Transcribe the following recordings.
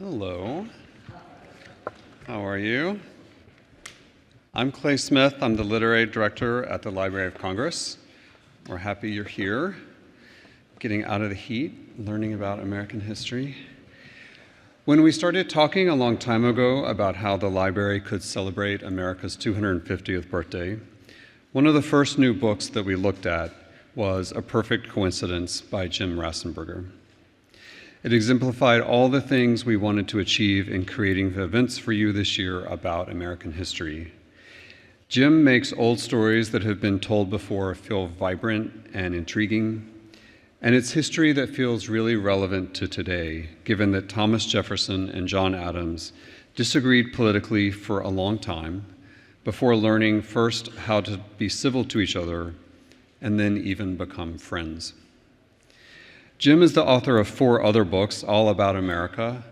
Hello. How are you? I'm Clay Smith. I'm the literary director at the Library of Congress. We're happy you're here, getting out of the heat, learning about American history. When we started talking a long time ago about how the library could celebrate America's 250th birthday, one of the first new books that we looked at was A Perfect Coincidence by Jim Rasenberger. It exemplified all the things we wanted to achieve in creating the events for you this year about American history. Jim makes old stories that have been told before feel vibrant and intriguing, and it's history that feels really relevant to today, given that Thomas Jefferson and John Adams disagreed politically for a long time before learning first how to be civil to each other and then even become friends. Jim is the author of 4 other books, all about America.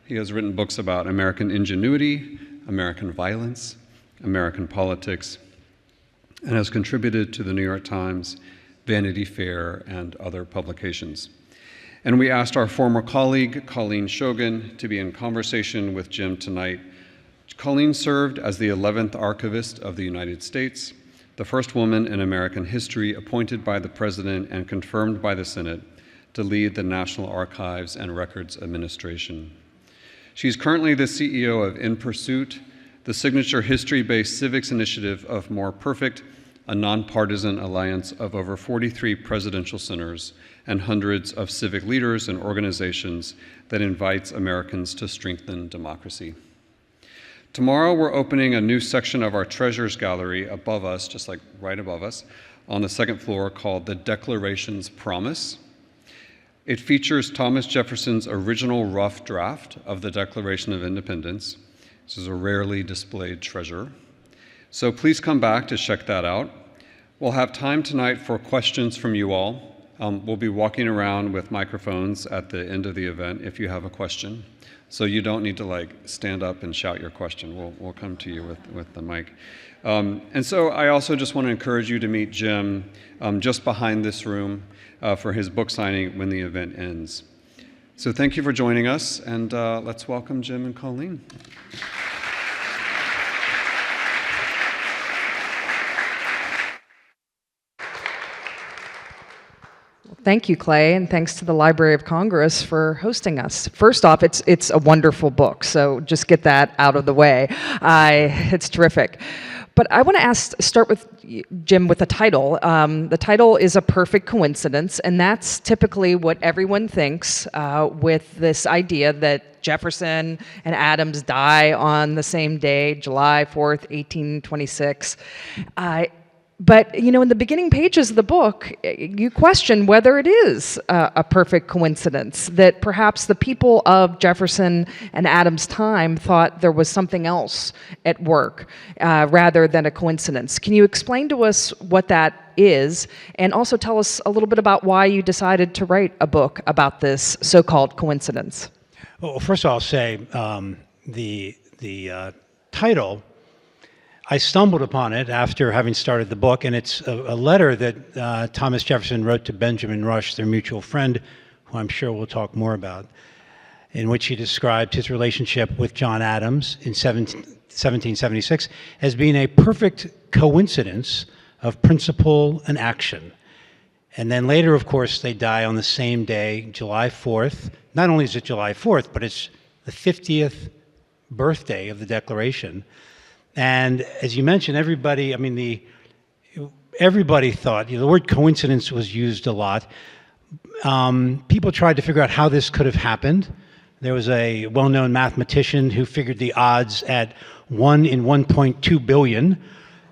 He has written books about American ingenuity, American violence, American politics, and has contributed to the New York Times, Vanity Fair, and other publications. And we asked our former colleague, Colleen Shogan, to be in conversation with Jim tonight. Colleen served as the 11th Archivist of the United States, the first woman in American history appointed by the President and confirmed by the Senate to lead the National Archives and Records Administration. She's currently the CEO of In Pursuit, the signature history-based civics initiative of More Perfect, a nonpartisan alliance of over 43 presidential centers and hundreds of civic leaders and organizations that invites Americans to strengthen democracy. Tomorrow, we're opening a new section of our Treasures Gallery above us, just like right above us, on the second floor called the Declaration's Promise. It features Thomas Jefferson's original rough draft of the Declaration of Independence. This is a rarely displayed treasure. So please come back to check that out. We'll have time tonight for questions from you all. We'll be walking around with microphones at the end of the event if you have a question. So you don't need to stand up and shout your question. We'll come to you with the mic. And so I also just want to encourage you to meet Jim just behind this room for his book signing when the event ends. So thank you for joining us, and let's welcome Jim and Colleen. Thank you, Clay, and thanks to the Library of Congress for hosting us. First off, it's a wonderful book, so just get that out of the way. It's terrific. But I want to start with Jim with the title. The title is A Perfect Coincidence, and that's typically what everyone thinks with this idea that Jefferson and Adams die on the same day, July 4th, 1826. But, in the beginning pages of the book, you question whether it is a perfect coincidence, that perhaps the people of Jefferson and Adams' time thought there was something else at work rather than a coincidence. Can you explain to us what that is, and also tell us a little bit about why you decided to write a book about this so-called coincidence? Well, first of all, I'll say the title, I stumbled upon it after having started the book, and it's a letter that Thomas Jefferson wrote to Benjamin Rush, their mutual friend, who I'm sure we'll talk more about, in which he described his relationship with John Adams in 1776 as being a perfect coincidence of principle and action. And then later, of course, they die on the same day, July 4th. Not only is it July 4th, but it's the 50th birthday of the Declaration. And as you mentioned, everybody thought, the word coincidence was used a lot. People tried to figure out how this could have happened. There was a well-known mathematician who figured the odds at 1 in 1.2 billion.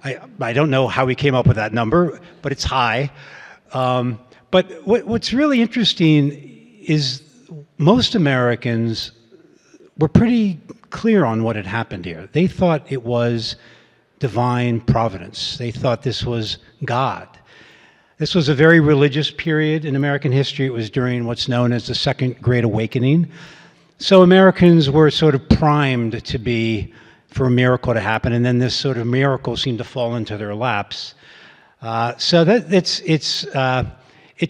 I don't know how he came up with that number, but it's high. But what's really interesting is most Americans were pretty clear on what had happened here. They thought it was divine providence. They thought this was God. This was a very religious period in American history. It was during what's known as the Second Great Awakening. So Americans were sort of primed for a miracle to happen, and then this sort of miracle seemed to fall into their laps. So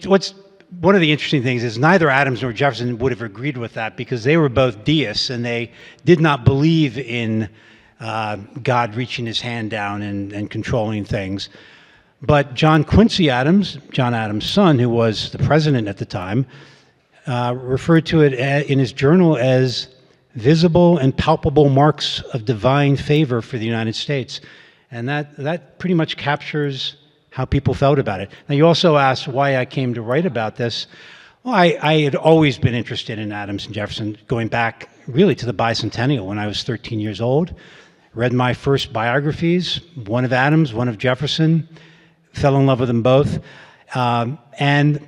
what's one of the interesting things is neither Adams nor Jefferson would have agreed with that because they were both deists and they did not believe in God reaching his hand down and controlling things. But John Quincy Adams, John Adams' son, who was the president at the time, referred to it in his journal as visible and palpable marks of divine favor for the United States. And that pretty much captures how people felt about it. Now, you also asked why I came to write about this. Well, I had always been interested in Adams and Jefferson, going back really to the bicentennial when I was 13 years old. Read my first biographies, one of Adams, one of Jefferson, fell in love with them both. And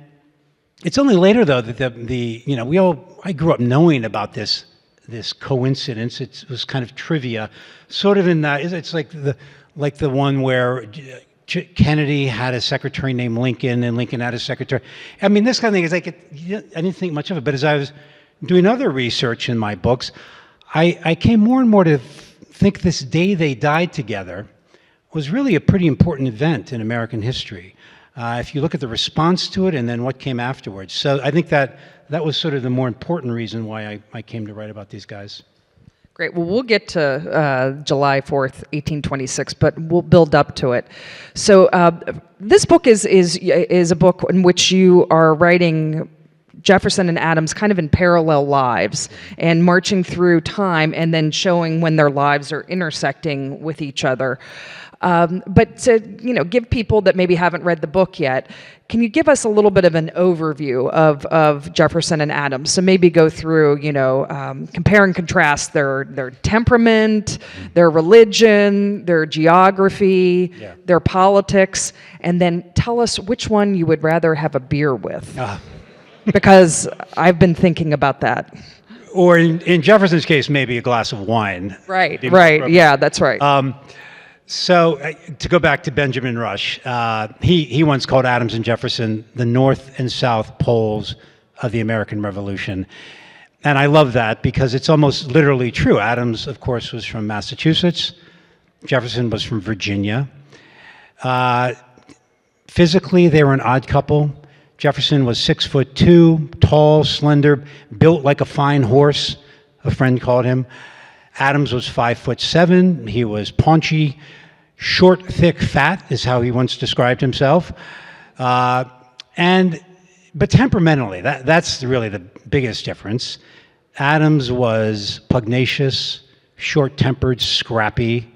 it's only later, though, that I grew up knowing about this coincidence. It was kind of trivia, sort of in that, it's like the one where Kennedy had a secretary named Lincoln, and Lincoln had a secretary. I mean, this kind of thing is like, I didn't think much of it, but as I was doing other research in my books, I came more and more to think this day they died together was really a pretty important event in American history. If you look at the response to it and then what came afterwards. So I think that was sort of the more important reason why I came to write about these guys. Great. Well, we'll get to July 4th, 1826, but we'll build up to it. So this book is a book in which you are writing Jefferson and Adams kind of in parallel lives and marching through time and then showing when their lives are intersecting with each other. But to give people that maybe haven't read the book yet, can you give us a little bit of an overview of Jefferson and Adams? So maybe go through, compare and contrast their temperament, their religion, their geography, their politics, and then tell us which one you would rather have a beer with. Because I've been thinking about that. Or in Jefferson's case, maybe a glass of wine. Right. Yeah, that's right. So to go back to Benjamin Rush, he once called Adams and Jefferson the North and South poles of the American Revolution. And I love that because it's almost literally true. Adams, of course, was from Massachusetts. Jefferson was from Virginia. Physically, they were an odd couple. Jefferson was 6'2", tall, slender, built like a fine horse, a friend called him. Adams was 5'7". He was paunchy, short, thick, fat, is how he once described himself. But temperamentally, that's really the biggest difference. Adams was pugnacious, short-tempered, scrappy.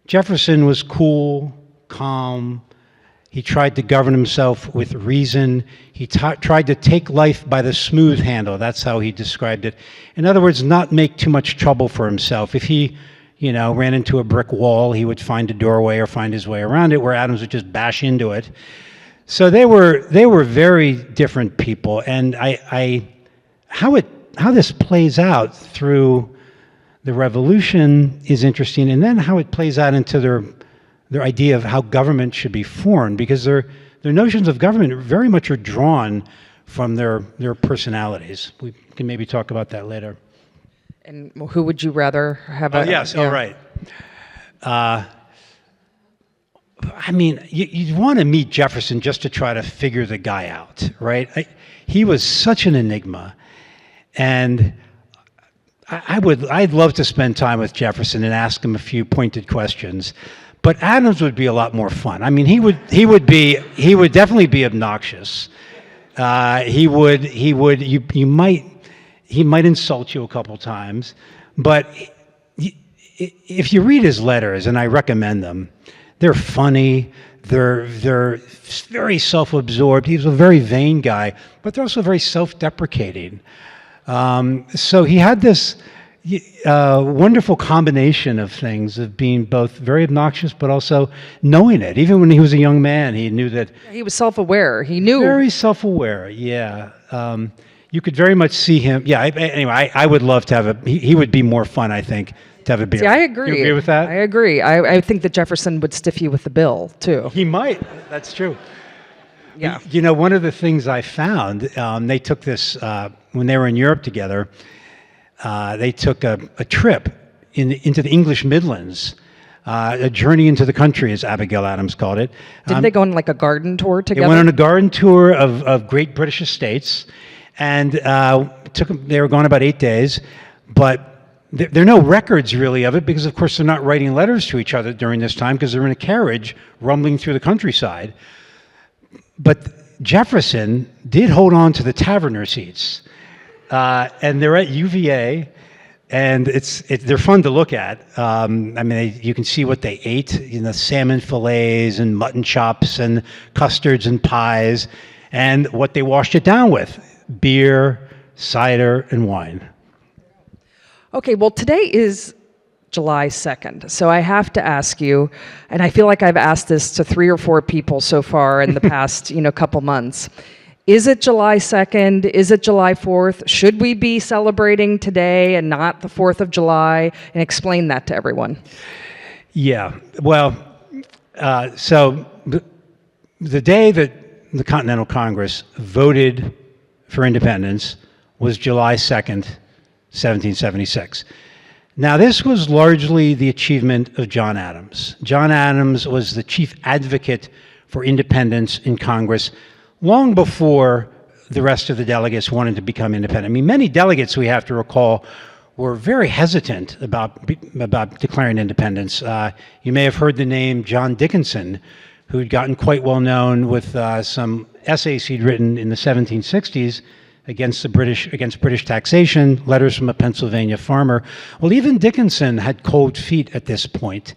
Jefferson was cool, calm. He tried to govern himself with reason. He tried to take life by the smooth handle. That's how he described it. In other words, not make too much trouble for himself. If he, ran into a brick wall, he would find a doorway or find his way around it, where Adams would just bash into it. So they were very different people. And how this plays out through the Revolution is interesting, and then how it plays out into their idea of how government should be formed, because their notions of government very much are drawn from their personalities. We can maybe talk about that later. And who would you rather have? All right. You'd want to meet Jefferson just to try to figure the guy out, right? He was such an enigma, and I'd love to spend time with Jefferson and ask him a few pointed questions. But Adams would be a lot more fun. I mean, he would definitely be obnoxious. He might insult you a couple times, but if you read his letters, and I recommend them, they're funny. They're very self-absorbed. He was a very vain guy, but they're also very self-deprecating. So he had this wonderful combination of things, of being both very obnoxious but also knowing it. Even when he was a young man, he knew that. He was self-aware. He knew. Very self-aware, yeah. You could very much see him. Yeah, anyway, I would love to have he would be more fun, I think, to have a beer. See, I agree. You agree with that? I agree. I think that Jefferson would stiff you with the bill, too. He might. That's true. Yeah. One of the things I found, they took this, when they were in Europe together, they took a trip into the English Midlands A journey into the country, as Abigail Adams called it. Didn't they go on like a garden tour They together? went on a garden tour of great British estates, and they were gone about 8 days, but there are no records really of it because, of course, they're not writing letters to each other during this time because they're in a carriage rumbling through the countryside. But Jefferson did hold on to the taverner seats, and they're at UVA, and they're fun to look at. I mean, you can see what they ate, salmon fillets and mutton chops and custards and pies, and what they washed it down with: beer, cider, and wine. Okay, well, today is July 2nd, so I have to ask you, and I feel like I've asked this to 3 or 4 people so far in the past, couple months. Is it July 2nd? Is it July 4th? Should we be celebrating today and not the 4th of July? And explain that to everyone. Yeah, well, so the day that the Continental Congress voted for independence was July 2nd, 1776. Now, this was largely the achievement of John Adams. John Adams was the chief advocate for independence in Congress long before the rest of the delegates wanted to become independent. I mean, many delegates, we have to recall, were very hesitant about declaring independence. You may have heard the name John Dickinson, who'd gotten quite well known with some essays he'd written in the 1760s against British taxation, letters from a Pennsylvania farmer. Well, even Dickinson had cold feet at this point.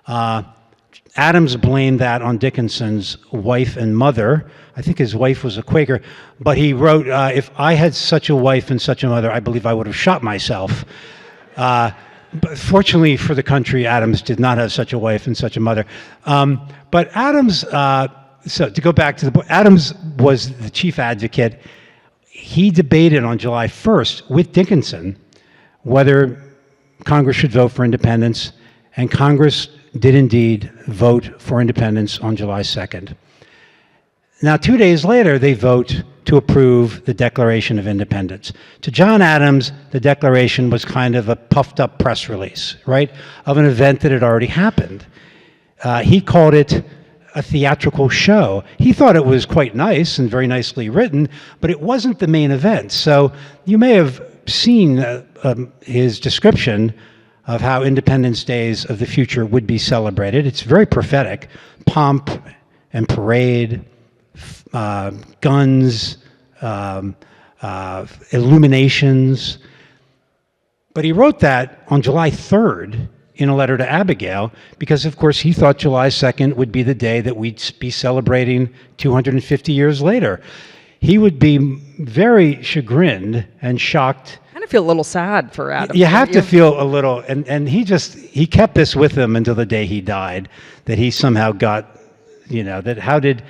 Adams blamed that on Dickinson's wife and mother. I think his wife was a Quaker, but he wrote, if I had such a wife and such a mother, I believe I would have shot myself. But fortunately for the country, Adams did not have such a wife and such a mother. But Adams, so to go back to the book, Adams was the chief advocate. He debated on July 1st with Dickinson whether Congress should vote for independence, and Congress did indeed vote for independence on July 2nd. Now, 2 days later, they vote to approve the Declaration of Independence. To John Adams, the Declaration was kind of a puffed-up press release, right, of an event that had already happened. He called it a theatrical show. He thought it was quite nice and very nicely written, but it wasn't the main event. So you may have seen his description of how Independence Days of the future would be celebrated. It's very prophetic. Pomp and parade, guns, illuminations. But he wrote that on July 3rd in a letter to Abigail, because of course he thought July 2nd would be the day that we'd be celebrating 250 years later. He would be very chagrined and shocked. I kind of feel a little sad for Adam. You have to feel a little, and he kept this with him until the day he died, that he somehow got, that how did,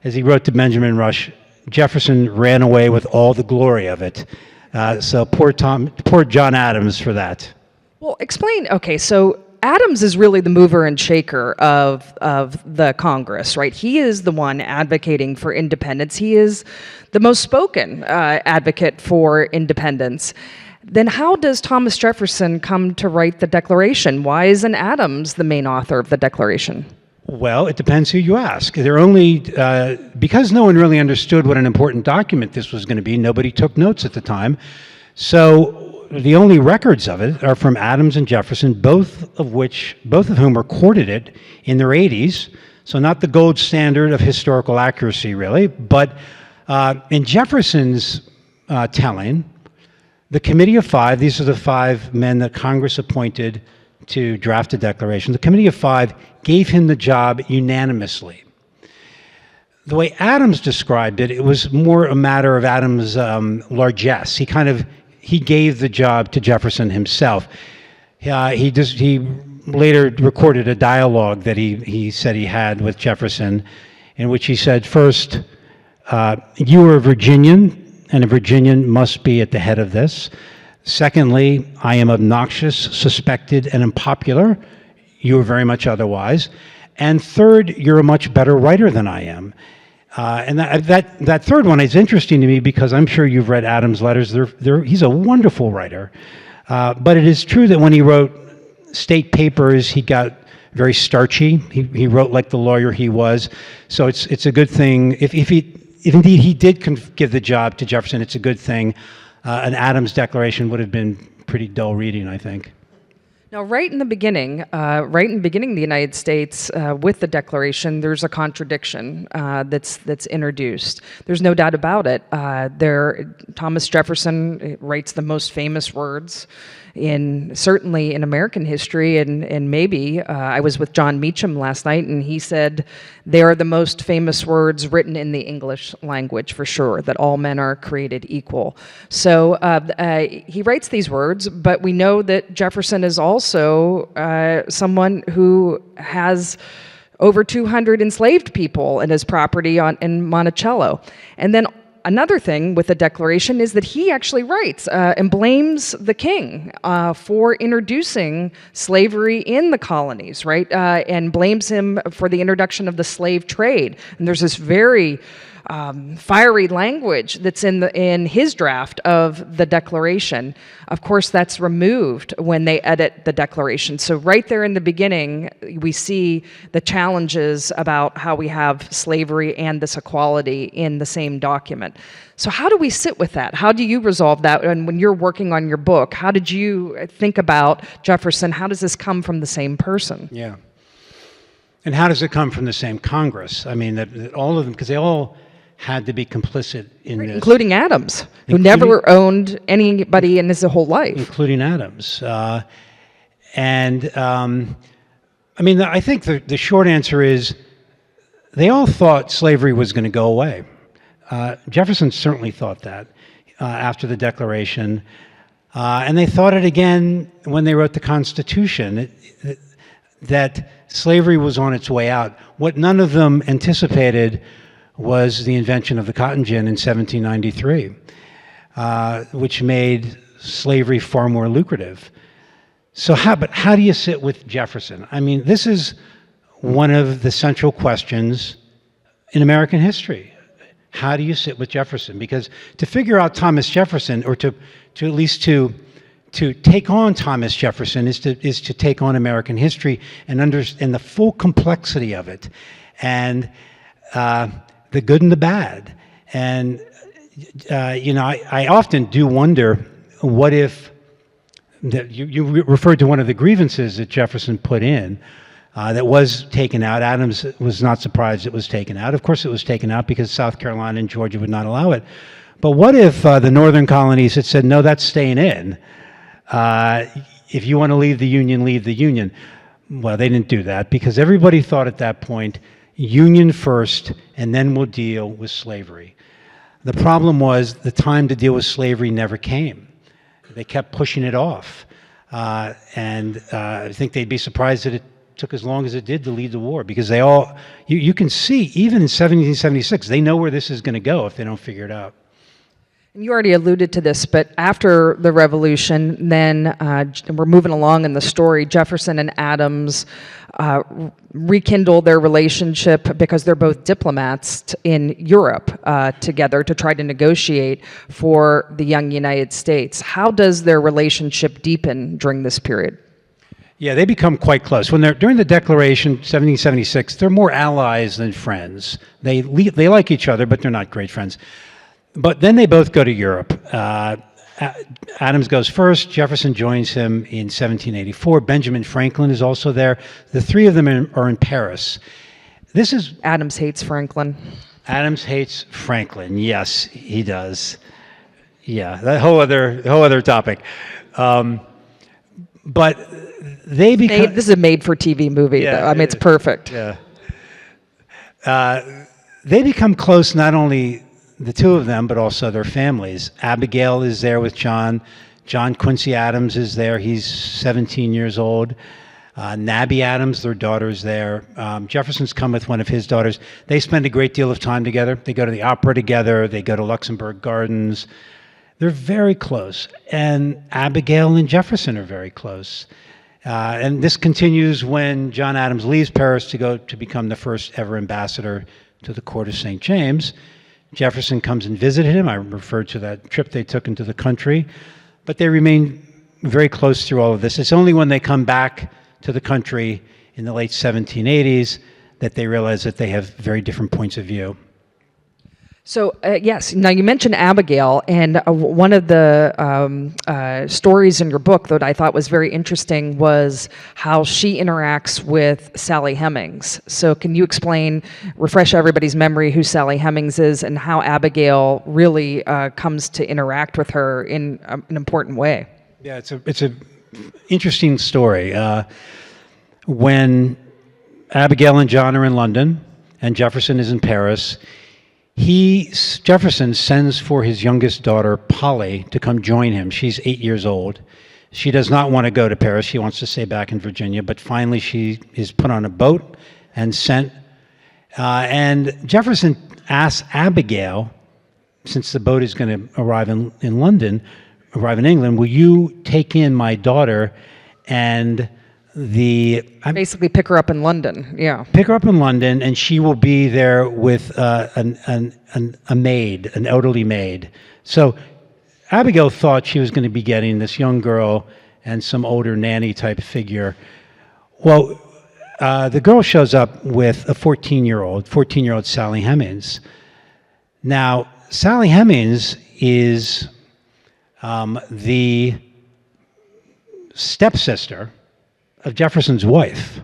as he wrote to Benjamin Rush, Jefferson ran away with all the glory of it. So poor John Adams for that. Well, explain. Okay, so Adams is really the mover and shaker of the Congress, right? He is the one advocating for independence. He is the most spoken advocate for independence. Then how does Thomas Jefferson come to write the Declaration? Why isn't Adams the main author of the Declaration? Well, it depends who you ask. They're only, because no one really understood what an important document this was going to be, nobody took notes at the time. So the only records of it are from Adams and Jefferson, both of whom recorded it in their 80s. So not the gold standard of historical accuracy, really. But in Jefferson's telling, the Committee of Five, these are the 5 men that Congress appointed to draft a declaration. The Committee of 5 gave him the job unanimously. The way Adams described it, it was more a matter of Adams' largesse. He gave the job to Jefferson himself. He later recorded a dialogue that he said he had with Jefferson, in which he said, first, you are a Virginian, and a Virginian must be at the head of this. Secondly, I am obnoxious, suspected, and unpopular. You are very much otherwise. And third, you're a much better writer than I am. And that third one is interesting to me because I'm sure you've read Adams' letters. He's a wonderful writer. But it is true that when he wrote state papers, he got very starchy. He wrote like the lawyer he was. So it's a good thing. If indeed he did give the job to Jefferson, it's a good thing. An Adams Declaration would have been pretty dull reading, I think. Now, right in the beginning of the United States, with the Declaration, there's a contradiction that's introduced. There's no doubt about it. Thomas Jefferson writes the most famous words certainly in American history, and maybe I was with John Meacham last night, and he said they are the most famous words written in the English language for sure, that all men are created equal. So he writes these words, but we know that Jefferson is also someone who has over 200 enslaved people in his property in Monticello. And then another thing with the Declaration is that he actually writes and blames the king for introducing slavery in the colonies, right? And blames him for the introduction of the slave trade. And there's this very fiery language that's in his draft of the Declaration. Of course, that's removed when they edit the Declaration. So right there in the beginning, we see the challenges about how we have slavery and this equality in the same document. So how do we sit with that? How do you resolve that? And when you're working on your book, how did you think about Jefferson? How does this come from the same person? Yeah. And how does it come from the same Congress? I mean, that all of them, because they all had to be complicit in this. Including Adams, who never owned anybody in his whole life. Including Adams. I mean, I think the short answer is they all thought slavery was going to go away. Jefferson certainly thought that after the Declaration. And they thought it again when they wrote the Constitution, that slavery was on its way out. What none of them anticipated was the invention of the cotton gin in 1793, which made slavery far more lucrative. But how do you sit with Jefferson? I mean, this is one of the central questions in American history. How do you sit with Jefferson? Because to figure out Thomas Jefferson, or to at least to take on Thomas Jefferson, is to take on American history and understand the full complexity of it, and the good and the bad. And I often do wonder, what if you referred to one of the grievances that Jefferson put in that was taken out. Adams was not surprised it was taken out. Of course it was taken out because South Carolina and Georgia would not allow it. But what if the northern colonies had said, no, that's staying in. If you want to leave the Union, leave the Union. Well, they didn't do that because everybody thought at that point, Union first, and then we'll deal with slavery. The problem was the time to deal with slavery never came. They kept pushing it off. I think they'd be surprised that it took as long as it did to lead the war, because you can see, even in 1776, they know where this is going to go if they don't figure it out. You already alluded to this, but after the Revolution, then we're moving along in the story, Jefferson and Adams rekindle their relationship because they're both diplomats in Europe together to try to negotiate for the young United States. How does their relationship deepen during this period? Yeah, they become quite close. During the Declaration, 1776, they're more allies than friends. They like each other, but they're not great friends. But then they both go to Europe. Adams goes first. Jefferson joins him in 1784. Benjamin Franklin is also there. The three of them are in Paris. Adams hates Franklin. Adams hates Franklin. Yes, he does. Yeah, that whole other topic. But they become. This is a made-for-TV movie, though. I mean, it's perfect. Yeah. They become close, not only the two of them, but also their families. Abigail is there with John. John Quincy Adams is there. He's 17 years old. Nabby Adams, their daughter's there. Jefferson's come with one of his daughters. They spend a great deal of time together. They go to the opera together. They go to Luxembourg Gardens. They're very close. And Abigail and Jefferson are very close. And this continues when John Adams leaves Paris to become the first ever ambassador to the court of St. James. Jefferson comes and visited him. I referred to that trip they took into the country. But they remain very close through all of this. It's only when they come back to the country in the late 1780s that they realize that they have very different points of view. So, yes, now you mentioned Abigail, and one of the stories in your book that I thought was very interesting was how she interacts with Sally Hemings. So can you refresh everybody's memory who Sally Hemings is and how Abigail really comes to interact with her in an important way? Yeah, it's a interesting story. When Abigail and John are in London and Jefferson is in Paris, Jefferson sends for his youngest daughter, Polly, to come join him. She's 8 years old. She does not want to go to Paris. She wants to stay back in Virginia, but finally she is put on a boat and sent. And Jefferson asks Abigail, since the boat is going to arrive in England, will you take in my daughter and basically pick her up in London, yeah. Pick her up in London, and she will be there with a maid, an elderly maid. So Abigail thought she was going to be getting this young girl and some older nanny type figure. Well, the girl shows up with a 14-year-old Sally Hemings. Now, Sally Hemings is the stepsister of Jefferson's wife,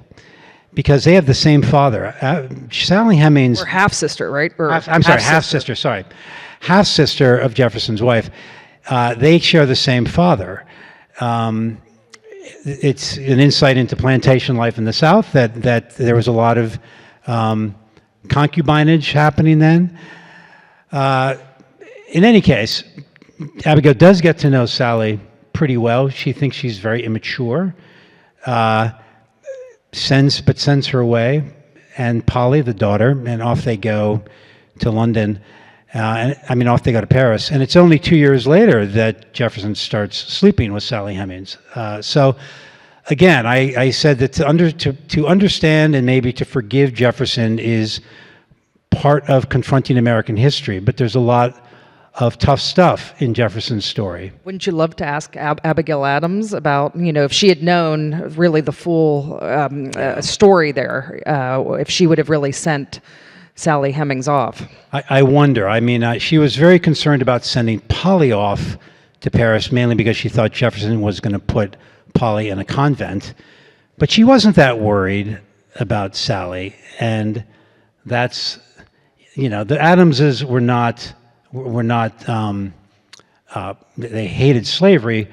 because they have the same father. Sally Hemings... Or half-sister, right? Half-sister, sorry. Half-sister of Jefferson's wife. They share the same father. It's an insight into plantation life in the South that there was a lot of concubinage happening then. In any case, Abigail does get to know Sally pretty well. She thinks she's very immature. Sends her away, and Polly, the daughter, and off they go to London. Off they go to Paris. And it's only 2 years later that Jefferson starts sleeping with Sally Hemings. So, again, I said that to understand and maybe to forgive Jefferson is part of confronting American history, but there's a lot of tough stuff in Jefferson's story. Wouldn't you love to ask Abigail Adams about, if she had known really the full story there, if she would have really sent Sally Hemings off? I wonder. She was very concerned about sending Polly off to Paris, mainly because she thought Jefferson was going to put Polly in a convent. But she wasn't that worried about Sally. And that's, the Adamses were not they hated slavery,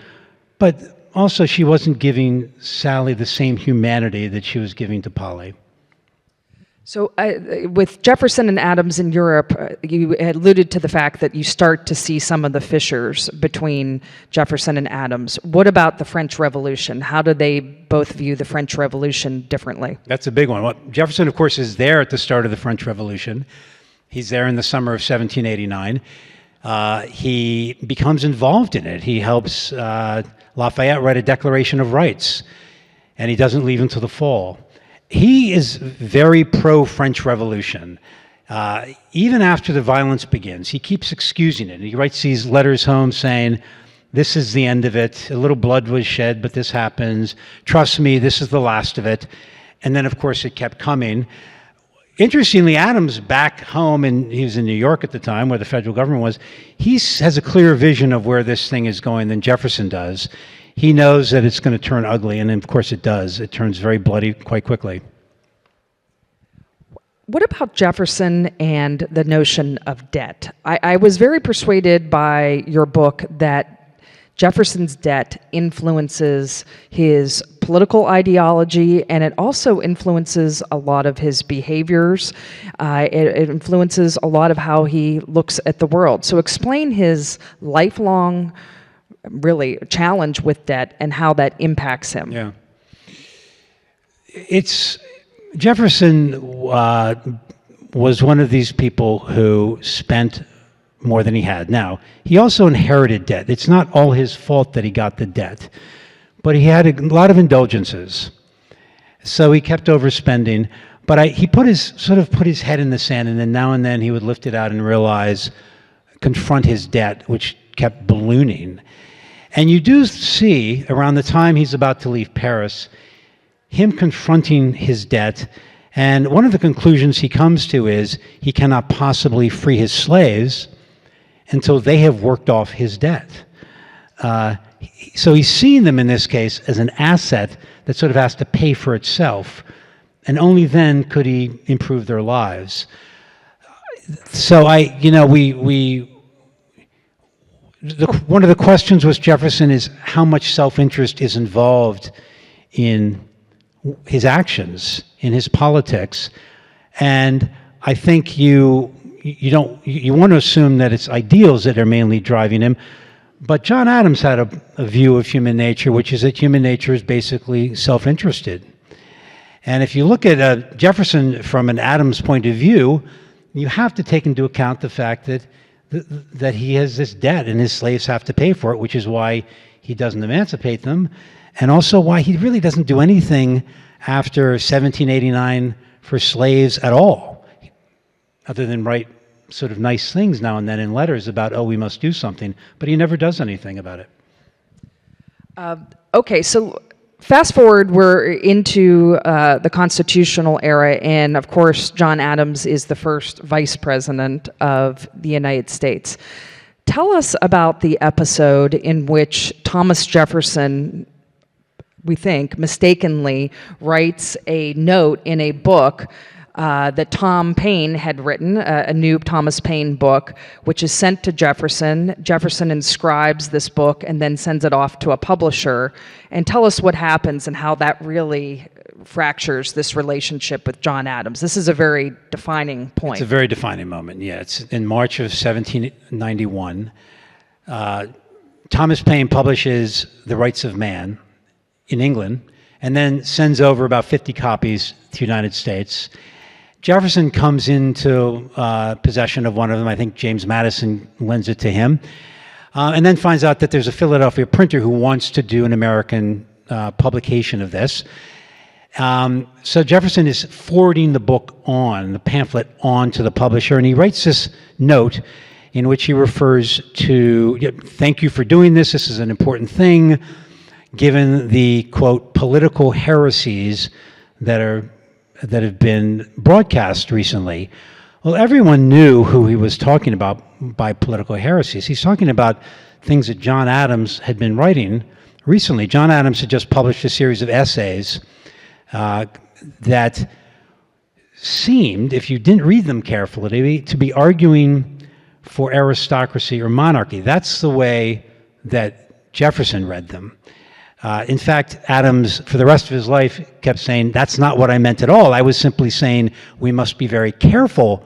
but also she wasn't giving Sally the same humanity that she was giving to Polly. So with Jefferson and Adams in Europe, you alluded to the fact that you start to see some of the fissures between Jefferson and Adams. What about the French Revolution? How do they both view the French Revolution differently? That's a big one. Well, Jefferson, of course, is there at the start of the French Revolution. He's there in the summer of 1789. He becomes involved in it. He helps Lafayette write a Declaration of Rights, and he doesn't leave until the fall. He is very pro-French Revolution. Even after the violence begins, he keeps excusing it. He writes these letters home saying, this is the end of it. A little blood was shed, but this happens. Trust me, this is the last of it. And then, of course, it kept coming. Interestingly, Adams, back home, and he was in New York at the time where the federal government was, he has a clearer vision of where this thing is going than Jefferson does. He knows that it's going to turn ugly, and of course it does. It turns very bloody quite quickly. What about Jefferson and the notion of debt? I was very persuaded by your book that Jefferson's debt influences his political ideology, and it also influences a lot of his behaviors. It influences a lot of how he looks at the world. So explain his lifelong, really, challenge with debt and how that impacts him. Yeah. Jefferson was one of these people who spent more than he had. Now, he also inherited debt. It's not all his fault that he got the debt, but he had a lot of indulgences. So he kept overspending, but he put his head in the sand, and then now and then he would lift it out and confront his debt, which kept ballooning. And you do see, around the time he's about to leave Paris, him confronting his debt. And one of the conclusions he comes to is he cannot possibly free his slaves until they have worked off his debt. So he's seeing them in this case as an asset that sort of has to pay for itself, and only then could he improve their lives. So one of the questions with Jefferson is how much self-interest is involved in his actions, in his politics, and I think you want to assume that it's ideals that are mainly driving him. But John Adams had a view of human nature, which is that human nature is basically self-interested. And if you look at Jefferson from an Adams point of view, you have to take into account the fact that he has this debt and his slaves have to pay for it, which is why he doesn't emancipate them, and also why he really doesn't do anything after 1789 for slaves at all, other than write sort of nice things now and then in letters about, oh, we must do something, but he never does anything about it. Okay, so fast forward, we're into the constitutional era, and of course, John Adams is the first vice president of the United States. Tell us about the episode in which Thomas Jefferson, we think, mistakenly writes a note in a book that Tom Paine had written, a new Thomas Paine book, which is sent to Jefferson. Jefferson inscribes this book and then sends it off to a publisher. And tell us what happens and how that really fractures this relationship with John Adams. This is a very defining point. It's a very defining moment, yeah. It's in March of 1791. Thomas Paine publishes The Rights of Man in England and then sends over about 50 copies to the United States. Jefferson comes into possession of one of them. I think James Madison lends it to him. And then finds out that there's a Philadelphia printer who wants to do an American publication of this. So Jefferson is forwarding the book on, the pamphlet on to the publisher, and he writes this note in which he refers to, thank you for doing this. This is an important thing, given the, quote, political heresies that have been broadcast recently. Well, everyone knew who he was talking about by political heresies. He's talking about things that John Adams had been writing recently. John Adams had just published a series of essays that seemed, if you didn't read them carefully, to be arguing for aristocracy or monarchy. That's the way that Jefferson read them. In fact, Adams, for the rest of his life, kept saying, that's not what I meant at all. I was simply saying we must be very careful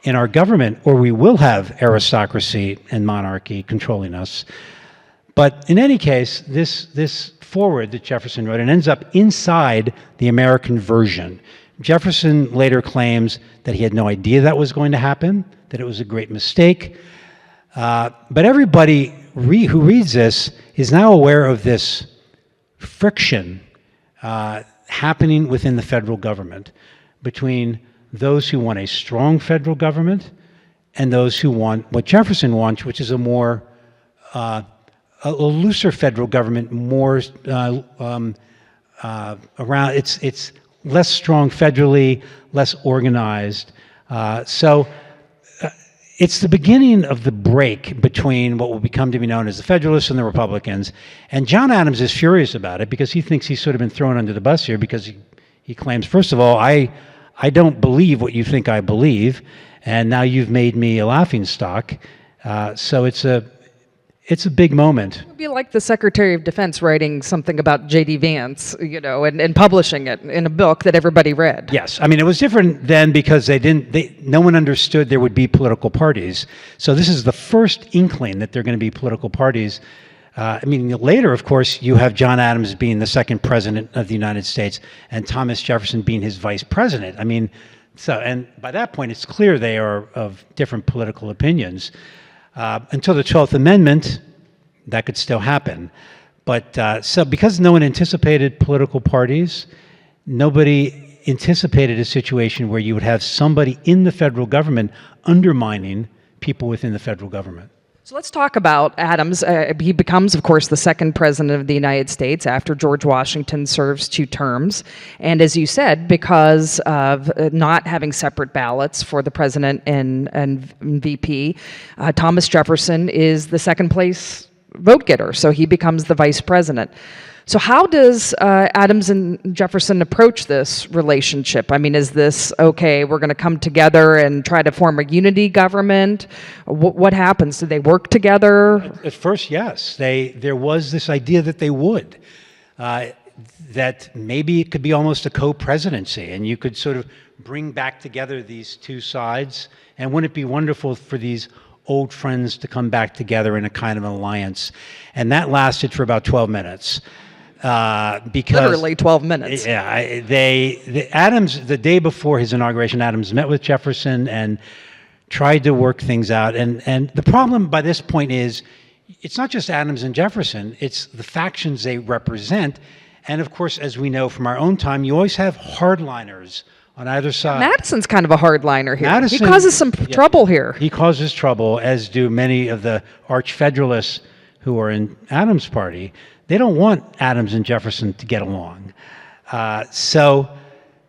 in our government or we will have aristocracy and monarchy controlling us. But in any case, this foreword that Jefferson wrote, it ends up inside the American version. Jefferson later claims that he had no idea that was going to happen, that it was a great mistake. But everybody who reads this is now aware of this friction happening within the federal government between those who want a strong federal government and those who want what Jefferson wants, which is a more a looser federal government, more around. It's less strong federally, less organized. It's the beginning of the break between what will become to be known as the Federalists and the Republicans. And John Adams is furious about it because he thinks he's sort of been thrown under the bus here because he claims, first of all, I don't believe what you think I believe, and now you've made me a laughingstock. So it's a big moment. It would be like the Secretary of Defense writing something about J.D. Vance, and publishing it in a book that everybody read. Yes. I mean, it was different then because no one understood there would be political parties. So this is the first inkling that there are going to be political parties. Later, of course, you have John Adams being the second president of the United States and Thomas Jefferson being his vice president. And by that point, it's clear they are of different political opinions. Until the 12th Amendment, that could still happen. But so because no one anticipated political parties, nobody anticipated a situation where you would have somebody in the federal government undermining people within the federal government. So let's talk about Adams. He becomes, of course, the second president of the United States after George Washington serves 2 terms. And as you said, because of not having separate ballots for the president and VP, Thomas Jefferson is the second place vote getter. So he becomes the vice president. So how does Adams and Jefferson approach this relationship? I mean, is this, okay, we're going to come together and try to form a unity government? What happens? Do they work together? At first, yes. There was this idea that they would, that maybe it could be almost a co-presidency, and you could sort of bring back together these 2 sides. And wouldn't it be wonderful for these old friends to come back together in a kind of alliance? And that lasted for about 12 minutes. Because literally 12 minutes. Yeah, Adams, the day before his inauguration, Adams met with Jefferson and tried to work things out. And the problem by this point is, it's not just Adams and Jefferson, it's the factions they represent. And of course, as we know from our own time, you always have hardliners on either side. Madison's kind of a hardliner here. Madison, he causes some trouble here. He causes trouble, as do many of the arch-federalists who are in Adams' party. They don't want Adams and Jefferson to get along. So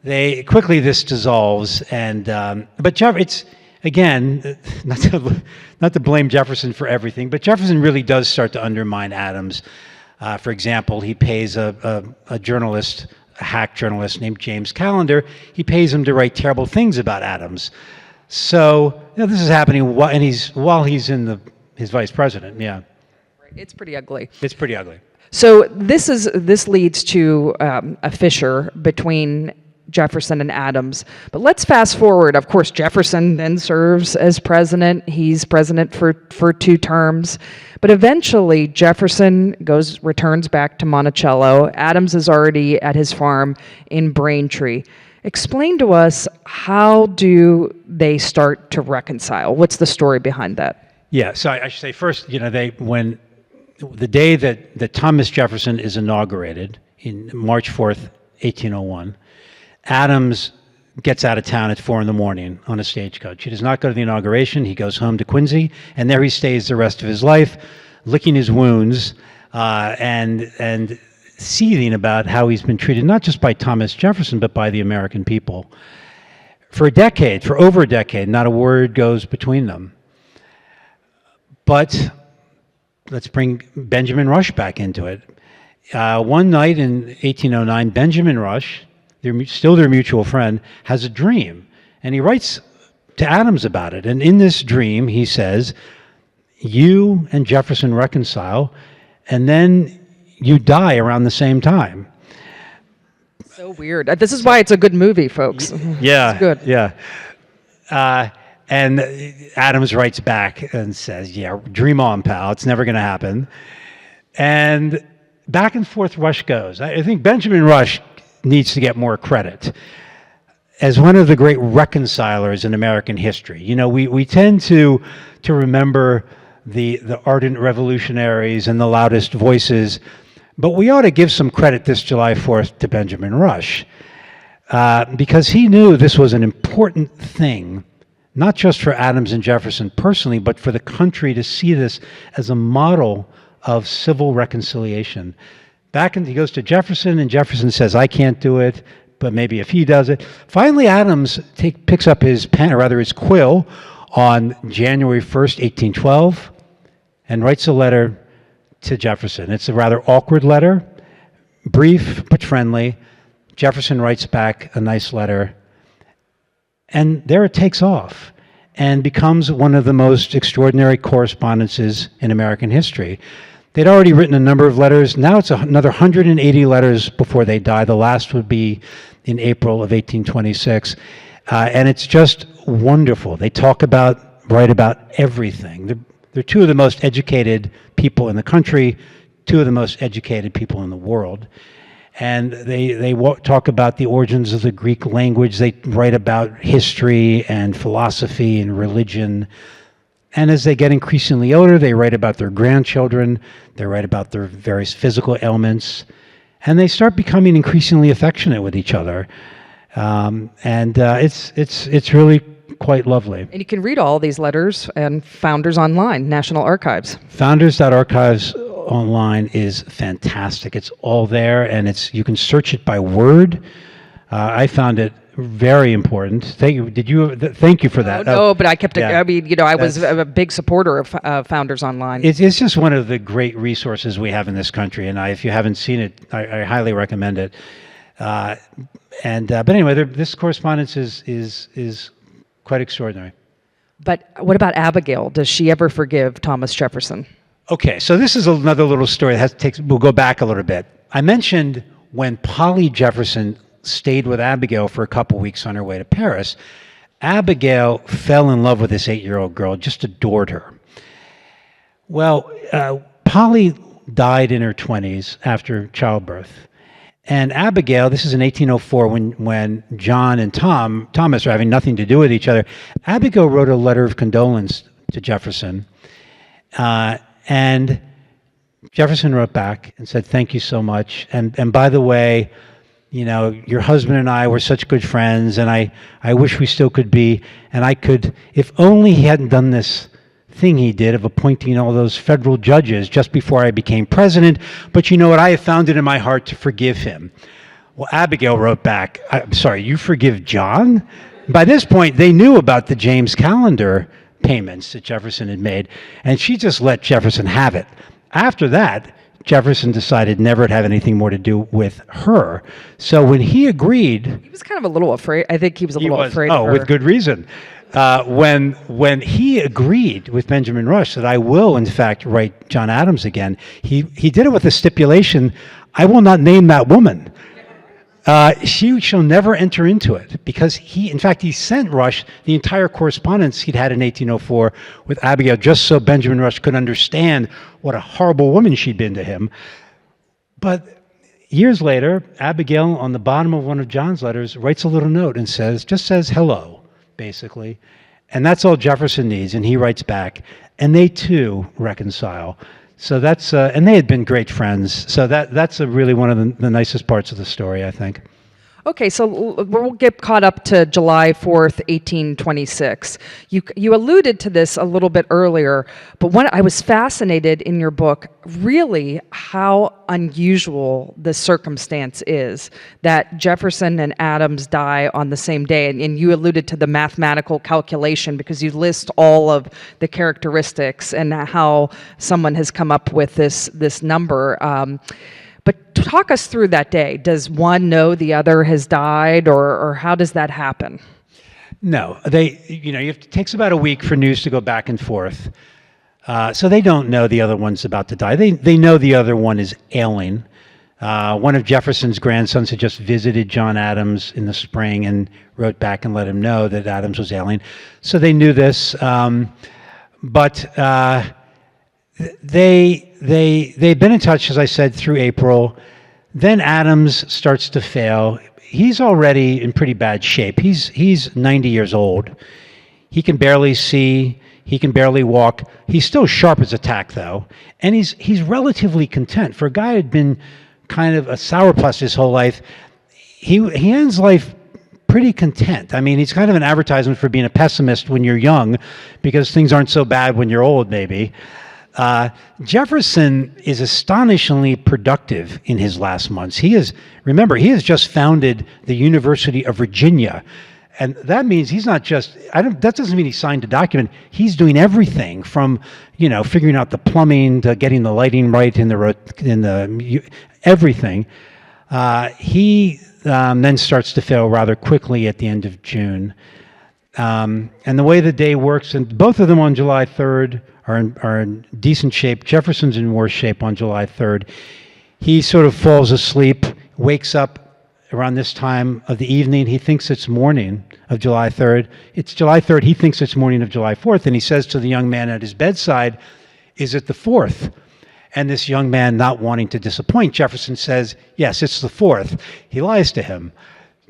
they quickly this dissolves. And but it's again not to blame Jefferson for everything, but Jefferson really does start to undermine Adams. For example, he pays a journalist, a hack journalist named James Callender. He pays him to write terrible things about Adams. So this is happening while he's in his vice president. Yeah, it's pretty ugly. It's pretty ugly. So this leads to a fissure between Jefferson and Adams. But let's fast forward. Of course, Jefferson then serves as president. He's president for 2 terms. But eventually, Jefferson returns back to Monticello. Adams is already at his farm in Braintree. Explain to us, how do they start to reconcile? What's the story behind that? Yeah, so I should say first, when the day that Thomas Jefferson is inaugurated, in March 4th, 1801, Adams gets out of town at 4 a.m. on a stagecoach. He does not go to the inauguration. He goes home to Quincy, and there he stays the rest of his life, licking his wounds and seething about how he's been treated, not just by Thomas Jefferson, but by the American people. For over a decade, not a word goes between them. But let's bring Benjamin Rush back into it. One night in 1809, Benjamin Rush, still their mutual friend, has a dream. And he writes to Adams about it. And in this dream, he says, you and Jefferson reconcile, and then you die around the same time. So weird. This is why it's a good movie, folks. Yeah. It's good. Yeah. And Adams writes back and says, yeah, dream on, pal. It's never going to happen. And back and forth Rush goes. I think Benjamin Rush needs to get more credit as one of the great reconcilers in American history. We tend to remember the ardent revolutionaries and the loudest voices, but we ought to give some credit this July 4th to Benjamin Rush, because he knew this was an important thing, not just for Adams and Jefferson personally, but for the country to see this as a model of civil reconciliation. He goes to Jefferson, and Jefferson says, I can't do it, but maybe if he does it. Finally, Adams picks up his pen, or rather his quill, on January 1st, 1812, and writes a letter to Jefferson. It's a rather awkward letter, brief but friendly. Jefferson writes back a nice letter, and there it takes off and becomes one of the most extraordinary correspondences in American history. They'd already written a number of letters. Now it's another 180 letters before they die. The last would be in April of 1826. And it's just wonderful. They write about everything. They're 2 of the most educated people in the country, 2 of the most educated people in the world. And they talk about the origins of the Greek language. They write about history and philosophy and religion. And as they get increasingly older, they write about their grandchildren. They write about their various physical ailments. And they start becoming increasingly affectionate with each other. It's really quite lovely. And you can read all these letters and Founders Online, National Archives. Founders.archives online is fantastic. It's all there, and you can search it by word. I found it very important. Thank you. Thank you for that. No, but I kept it. Yeah. I mean, I was a big supporter of Founders Online. It's just one of the great resources we have in this country, and if you haven't seen it, I highly recommend it. But anyway, this correspondence is quite extraordinary. But what about Abigail? Does she ever forgive Thomas Jefferson? Okay, so this is another little story we'll go back a little bit. I mentioned when Polly Jefferson stayed with Abigail for a couple weeks on her way to Paris, Abigail fell in love with this 8-year-old girl, just adored her. Well, Polly died in her 20s after childbirth. And Abigail, this is in 1804 when John and Thomas are having nothing to do with each other. Abigail wrote a letter of condolence to Jefferson. And Jefferson wrote back and said, "Thank you so much. And by the way, your husband and I were such good friends, and I wish we still could be. And if only he hadn't done this thing he did of appointing all those federal judges just before I became president. But you know what? I have found it in my heart to forgive him." Well, Abigail wrote back, "I'm sorry, you forgive John?" By this point, they knew about the James Calendar payments that Jefferson had made, and she just let Jefferson have it. After that, Jefferson decided never to have anything more to do with her. So when he agreed... He was kind of a little afraid. I think he was a little afraid of her. Oh, with good reason. When he agreed with Benjamin Rush that I will, in fact, write John Adams again, he did it with a stipulation: I will not name that woman. She shall never enter into it, because he sent Rush the entire correspondence he'd had in 1804 with Abigail, just so Benjamin Rush could understand what a horrible woman she'd been to him. But years later, Abigail, on the bottom of one of John's letters, writes a little note and just says hello, basically. And that's all Jefferson needs, and he writes back. And they too reconcile. So that's, and they had been great friends. So that's really one of the nicest parts of the story, I think. Okay, so we'll get caught up to July 4th, 1826. You alluded to this a little bit earlier, but I was fascinated in your book, really how unusual the circumstance is that Jefferson and Adams die on the same day. And you alluded to the mathematical calculation because you list all of the characteristics and how someone has come up with this number. But talk us through that day. Does one know the other has died, or how does that happen? No, it takes about a week for news to go back and forth. So they don't know the other one's about to die. They know the other one is ailing. One of Jefferson's grandsons had just visited John Adams in the spring and wrote back and let him know that Adams was ailing. So they knew this, but they've been in touch, as I said, through April. Then Adams starts to fail. He's already in pretty bad shape. He's 90 years old. He can barely see. He can barely walk. He's still sharp as a tack, though, and he's relatively content. For a guy who had been kind of a sourpuss his whole life, he ends life pretty content. I mean, he's kind of an advertisement for being a pessimist when you're young, because things aren't so bad when you're old, maybe. Jefferson is astonishingly productive in his last months. He has just founded the University of Virginia. And that means he's not just, that doesn't mean he signed a document. He's doing everything from, figuring out the plumbing to getting the lighting right in everything. He then starts to fail rather quickly at the end of June. And the way the day works, and both of them on July 3rd are in decent shape. Jefferson's in worse shape on July 3rd. He sort of falls asleep, wakes up around this time of the evening. He thinks it's morning of July 3rd. It's July 3rd. He thinks it's morning of July 4th. And he says to the young man at his bedside, "Is it the 4th?" And this young man, not wanting to disappoint Jefferson, says, "Yes, it's the 4th. He lies to him.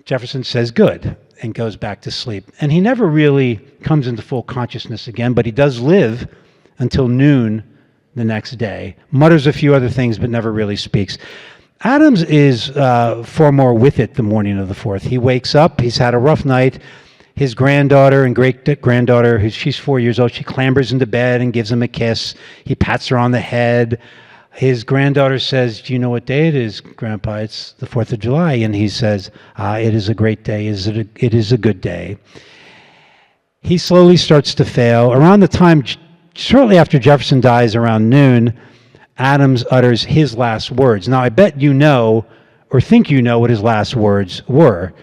Jefferson says, "Good," and goes back to sleep. And he never really comes into full consciousness again, but he does live until noon the next day. Mutters a few other things, but never really speaks. Adams is far more with it the morning of the 4th. He wakes up, he's had a rough night, His granddaughter and great-granddaughter, she's 4 years old, she clambers into bed and gives him a kiss. He pats her on the head. His granddaughter says, "Do you know what day it is, Grandpa?" "It's the 4th of July." And he says, "It is a great day. It is a good day." He slowly starts to fail. Around the time, shortly after Jefferson dies, around noon, Adams utters his last words. Now, I bet you know, or think you know, what his last words were.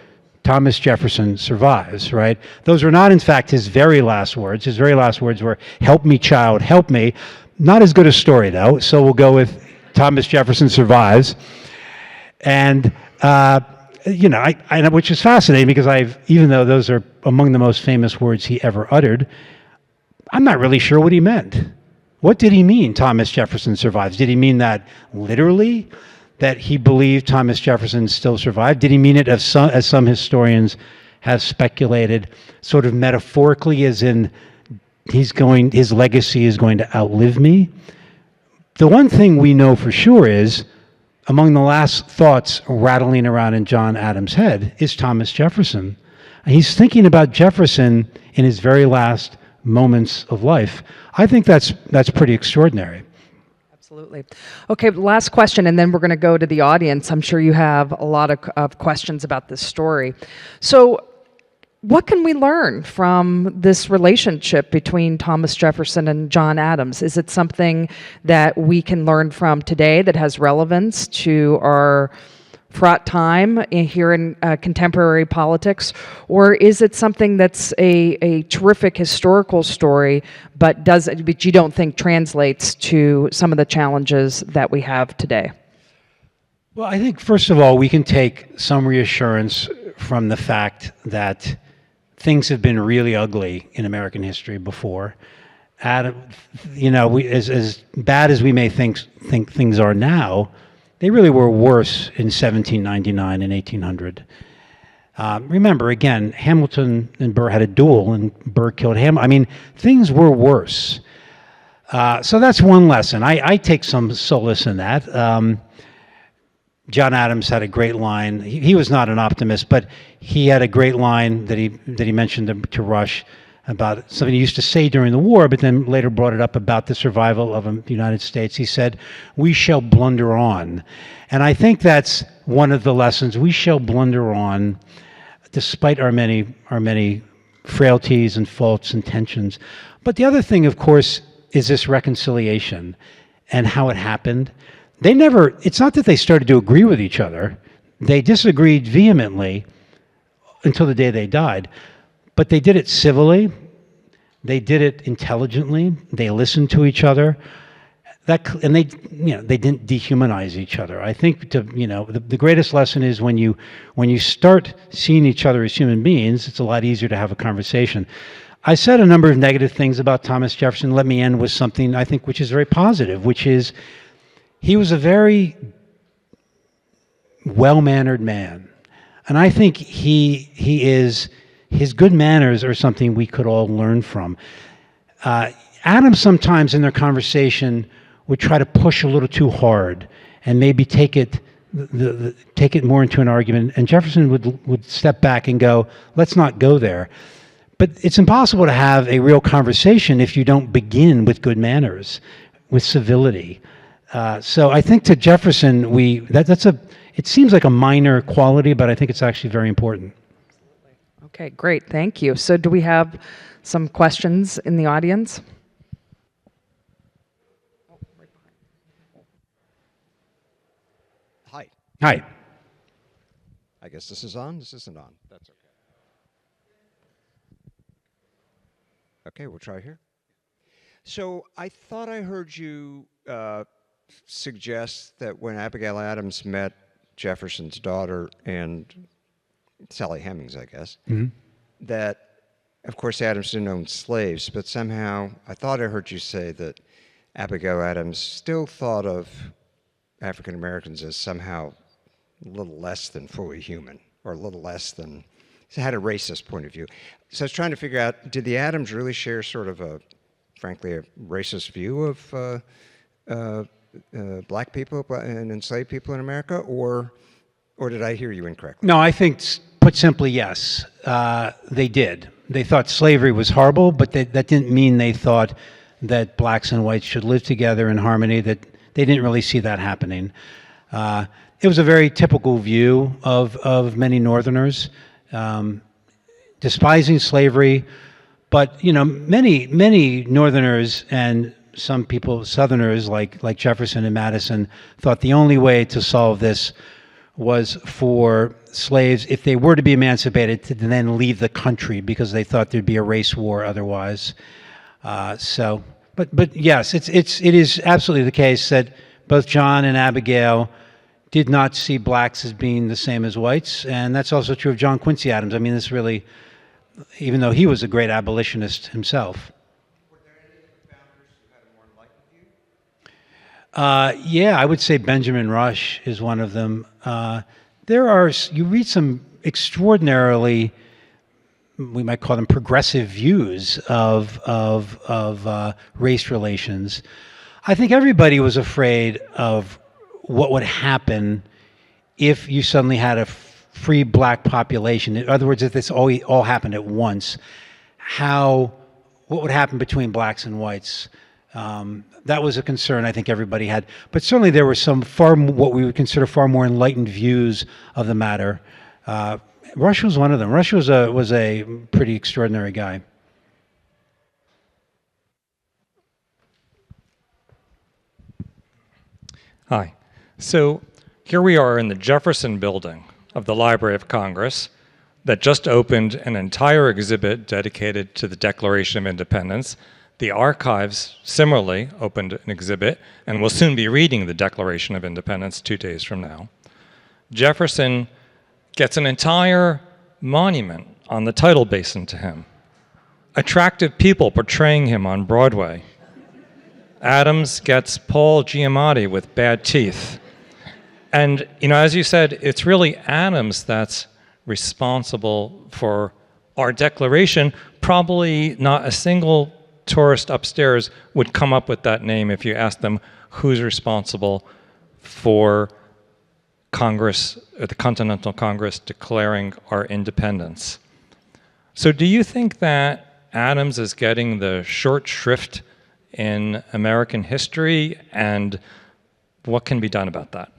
Thomas Jefferson survives, right? Those were not, in fact, his very last words. His very last words were, "Help me, child, help me." Not as good a story, though, so we'll go with Thomas Jefferson survives. And, which is fascinating because even though those are among the most famous words he ever uttered, I'm not really sure what he meant. What did he mean, Thomas Jefferson survives? Did he mean that literally, that he believed Thomas Jefferson still survived? Did he mean it, as some historians have speculated, sort of metaphorically, as in his legacy is going to outlive me? The one thing we know for sure is, among the last thoughts rattling around in John Adams' head is Thomas Jefferson. And he's thinking about Jefferson in his very last moments of life. I think that's pretty extraordinary. Absolutely. Okay, last question, and then we're going to go to the audience. I'm sure you have a lot of questions about this story. So, what can we learn from this relationship between Thomas Jefferson and John Adams? Is it something that we can learn from today that has relevance to our fraught time here in contemporary politics? Or is it something that's a terrific historical story, but you don't think translates to some of the challenges that we have today? Well, I think, first of all, we can take some reassurance from the fact that things have been really ugly in American history before. As bad as we may think things are now, they really were worse in 1799 and 1800. Remember, again, Hamilton and Burr had a duel, and Burr killed Hamilton. I mean, things were worse. So that's one lesson. I take some solace in that. John Adams had a great line. He was not an optimist, but he had a great line that he mentioned to Rush about something he used to say during the war, but then later brought it up about the survival of the United States. He said, "We shall blunder on." And I think that's one of the lessons. We shall blunder on, despite our many frailties and faults and tensions. But the other thing, of course, is this reconciliation and how it happened. It's not that they started to agree with each other. They disagreed vehemently until the day they died. But they did it civilly. They did it intelligently. They listened to each other. And they didn't dehumanize each other. I think the greatest lesson is when you start seeing each other as human beings, it's a lot easier to have a conversation. I said a number of negative things about Thomas Jefferson. Let me end with something I think which is very positive, which is he was a very well-mannered man. And I think his good manners are something we could all learn from. Adams sometimes in their conversation would try to push a little too hard and maybe take it more into an argument. And Jefferson would step back and go, "Let's not go there." But it's impossible to have a real conversation if you don't begin with good manners, with civility. So I think to Jefferson, it seems like a minor quality, but I think it's actually very important. Okay, great, thank you. So do we have some questions in the audience? Hi. Hi. I guess this is on. This isn't on. That's okay. Okay, we'll try here. So I thought I heard you suggest that when Abigail Adams met Jefferson's daughter and Sally Hemings, I guess, that, of course, Adams didn't own slaves, but somehow I thought I heard you say that Abigail Adams still thought of African Americans as somehow a little less than fully human, or a little less than, had a racist point of view. So I was trying to figure out, did the Adams really share sort of frankly, a racist view of black people and enslaved people in America, or did I hear you incorrectly? No, I think Put simply, yes, they did. They thought slavery was horrible, but that didn't mean they thought that blacks and whites should live together in harmony. That they didn't really see that happening. It was a very typical view of many Northerners, despising slavery. But many Northerners and some people, Southerners like Jefferson and Madison, thought the only way to solve this was for slaves, if they were to be emancipated, to then leave the country, because they thought there'd be a race war otherwise. But yes, it is absolutely the case that both John and Abigail did not see blacks as being the same as whites, and that's also true of John Quincy Adams. I mean, this really, even though he was a great abolitionist himself. Were there any founders who had a more enlightened view? Yeah, I would say Benjamin Rush is one of them. You read some extraordinarily, we might call them progressive views of race relations. I think everybody was afraid of what would happen if you suddenly had a free black population. In other words, if this all happened at once, what would happen between blacks and whites? That was a concern I think everybody had. But certainly there were some what we would consider far more enlightened views of the matter. Rush was one of them. Rush was a pretty extraordinary guy. Hi. So here we are in the Jefferson building of the Library of Congress that just opened an entire exhibit dedicated to the Declaration of Independence. The Archives similarly opened an exhibit and will soon be reading the Declaration of Independence 2 days from now. Jefferson gets an entire monument on the tidal basin to him. Attractive people portraying him on Broadway. Adams gets Paul Giamatti with bad teeth. And, as you said, it's really Adams that's responsible for our Declaration. Probably not a single tourist upstairs would come up with that name if you asked them who's responsible for Congress, or the Continental Congress, declaring our independence. So do you think that Adams is getting the short shrift in American history, and what can be done about that?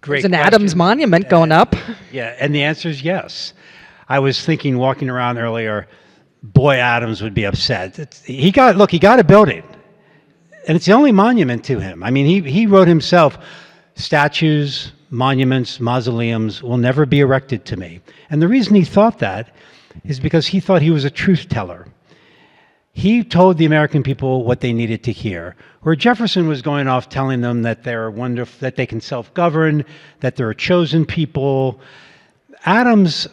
Great There's an question. Adams monument going up. Yeah, and the answer is yes. I was thinking, walking around earlier, boy, Adams would be upset. He got a building, and it's the only monument to him. I mean, he wrote himself, statues, monuments, mausoleums will never be erected to me. And the reason he thought that is because he thought he was a truth teller. He told the American people what they needed to hear. Where Jefferson was going off telling them that they're wonderful, that they can self-govern, that they're a chosen people. Adams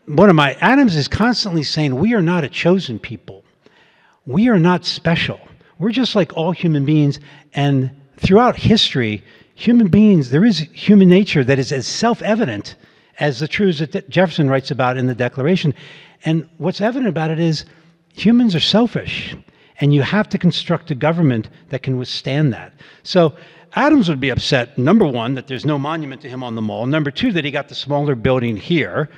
is constantly saying, we are not a chosen people. We are not special. We're just like all human beings. And throughout history, human beings, there is human nature that is as self-evident as the truths that Jefferson writes about in the Declaration. And what's evident about it is humans are selfish, and you have to construct a government that can withstand that. So Adams would be upset, number one, that there's no monument to him on the Mall. Number two, that he got the smaller building here.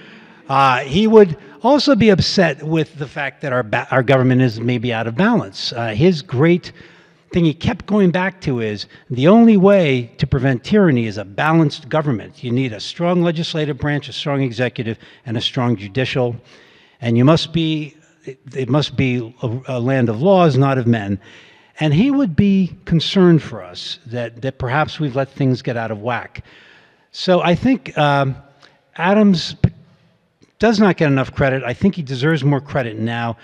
He would also be upset with the fact that our government is maybe out of balance. His great thing he kept going back to is the only way to prevent tyranny is a balanced government. You need a strong legislative branch, a strong executive, and a strong judicial. And it must be a land of laws, not of men. And he would be concerned for us that perhaps we've let things get out of whack. So I think Adams does not get enough credit. I think he deserves more credit now.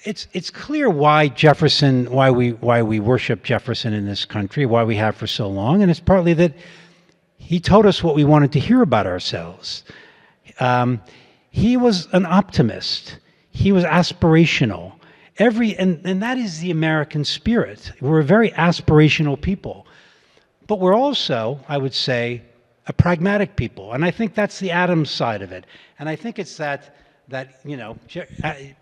It's clear why we worship Jefferson in this country, why we have for so long, and it's partly that he told us what we wanted to hear about ourselves. He was an optimist. He was aspirational. And that is the American spirit. We're a very aspirational people. But we're also, I would say, a pragmatic people. And I think that's the Adams side of it. And I think it's that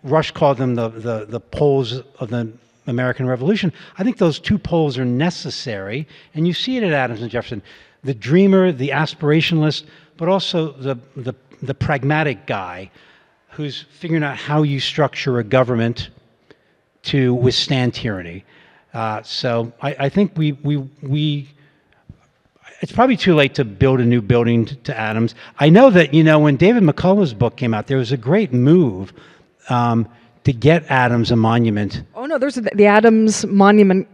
Rush called them the poles of the American Revolution. I think those two poles are necessary. And you see it at Adams and Jefferson. The dreamer, the aspirationalist, but also the pragmatic guy who's figuring out how you structure a government to withstand tyranny. So I think it's probably too late to build a new building to Adams. I know that, when David McCullough's book came out, there was a great move to get Adams a monument. Oh no, there's the Adams Monument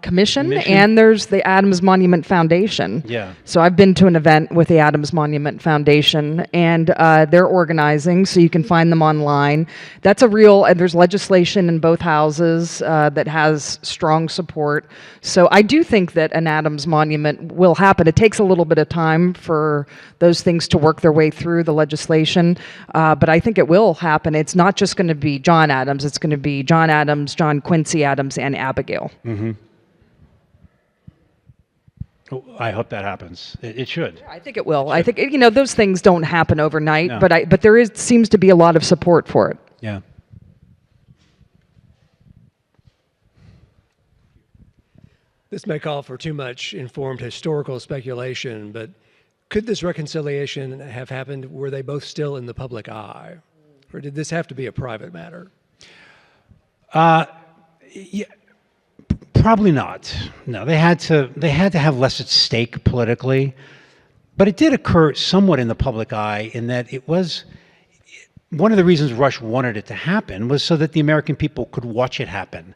Commission, and there's the Adams Monument Foundation. Yeah. So I've been to an event with the Adams Monument Foundation, and they're organizing, so you can find them online. That's and there's legislation in both houses that has strong support. So I do think that an Adams Monument will happen. It takes a little bit of time for those things to work their way through the legislation, but I think it will happen. It's not just going to be John Adams, it's going to be John Adams, John Quincy Adams, and Abigail. Mm-hmm. I hope that happens. It should. Yeah, I think it will. I think those things don't happen overnight, No. but there seems to be a lot of support for it. Yeah. This may call for too much informed historical speculation, but could this reconciliation have happened were they both still in the public eye? Or did this have to be a private matter? Yeah, probably not. No, they had to have less at stake politically, but it did occur somewhat in the public eye in that it was one of the reasons Rush wanted it to happen was so that the American people could watch it happen.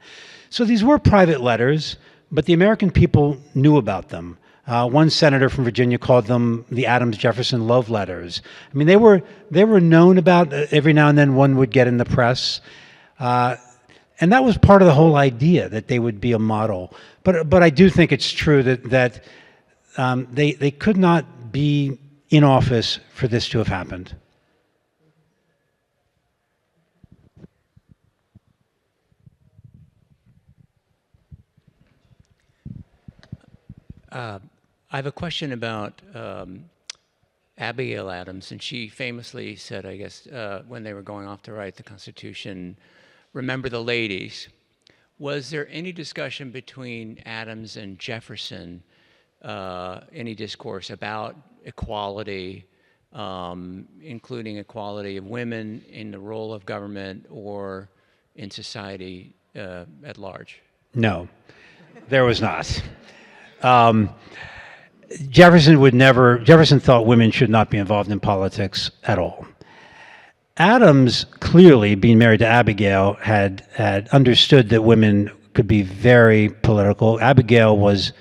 So these were private letters, but the American people knew about them. One senator from Virginia called them the Adams-Jefferson love letters. I mean, they were known about. Every now and then one would get in the press. And that was part of the whole idea, that they would be a model. But I do think it's true that they could not be in office for this to have happened. I have a question about Abigail Adams, and she famously said, I guess, when they were going off to write the Constitution, "Remember the ladies." Was there any discussion between Adams and Jefferson, any discourse about equality, including equality of women in the role of government or in society at large? No, there was not. Jefferson thought women should not be involved in politics at all. Adams, clearly being married to Abigail, had understood that women could be very political. Abigail was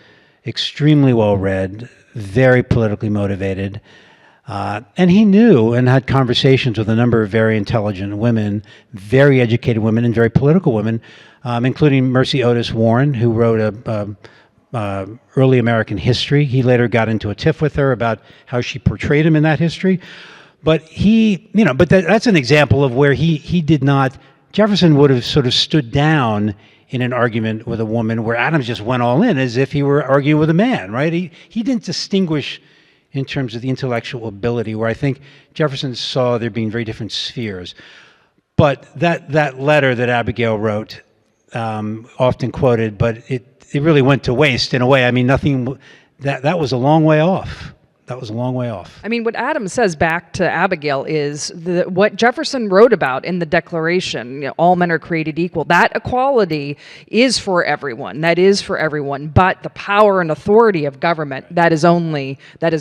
extremely well-read, very politically motivated, and he knew and had conversations with a number of very intelligent women, very educated women, and very political women, including Mercy Otis Warren, who wrote early American history. He later got into a tiff with her about how she portrayed him in that history. But that's an example of where he did not. Jefferson would have sort of stood down in an argument with a woman, where Adams just went all in as if he were arguing with a man, right? He didn't distinguish in terms of the intellectual ability, where I think Jefferson saw there being very different spheres. But that letter that Abigail wrote, often quoted, but it really went to waste in a way. I mean, that was a long way off. That was a long way off. I mean, what Adams says back to Abigail is what Jefferson wrote about in the Declaration, all men are created equal. That equality is for everyone. That is for everyone. But the power and authority of government, that is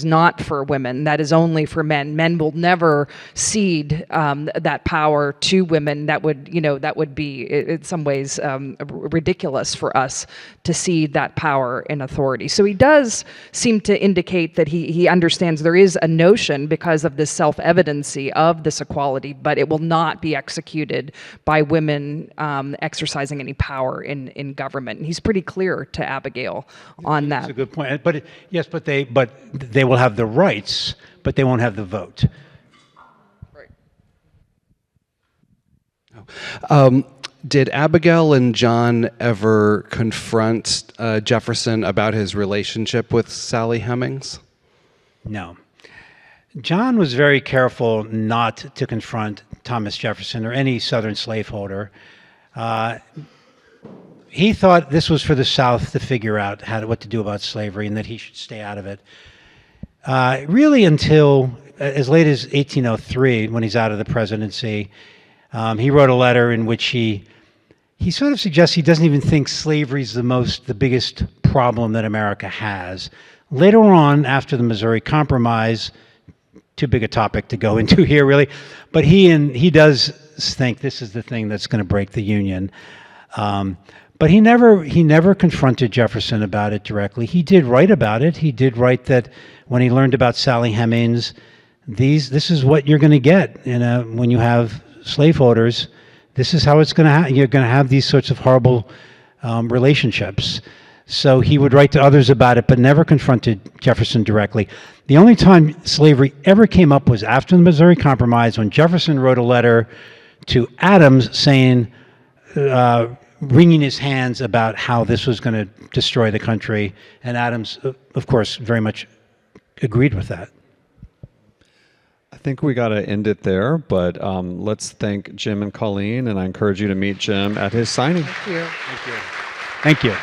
not for women. That is only for men. Men will never cede that power to women. That would be, in some ways, ridiculous for us to cede that power and authority. So he does seem to indicate that he understands there is a notion, because of this self-evidency of this equality, but it will not be executed by women exercising any power in government. And he's pretty clear to Abigail on that. That's a good point. But they will have the rights, but they won't have the vote. Right. Did Abigail and John ever confront Jefferson about his relationship with Sally Hemings? No. John was very careful not to confront Thomas Jefferson or any Southern slaveholder. He thought this was for the South to figure out what to do about slavery, and that he should stay out of it. Really until as late as 1803, when he's out of the presidency, he wrote a letter in which he sort of suggests he doesn't even think slavery is the biggest problem that America has. Later on, after the Missouri Compromise, too big a topic to go into here, really, but he does think this is the thing that's going to break the Union. But he never confronted Jefferson about it directly. He did write about it. He did write that when he learned about Sally Hemings, this is what you're going to get when you have slaveholders. This is how it's going to happen. You're going to have these sorts of horrible relationships. So he would write to others about it, but never confronted Jefferson directly. The only time slavery ever came up was after the Missouri Compromise, when Jefferson wrote a letter to Adams saying, wringing his hands about how this was going to destroy the country. And Adams, of course, very much agreed with that. I think we got to end it there, but let's thank Jim and Colleen, and I encourage you to meet Jim at his signing. Thank you. Thank you.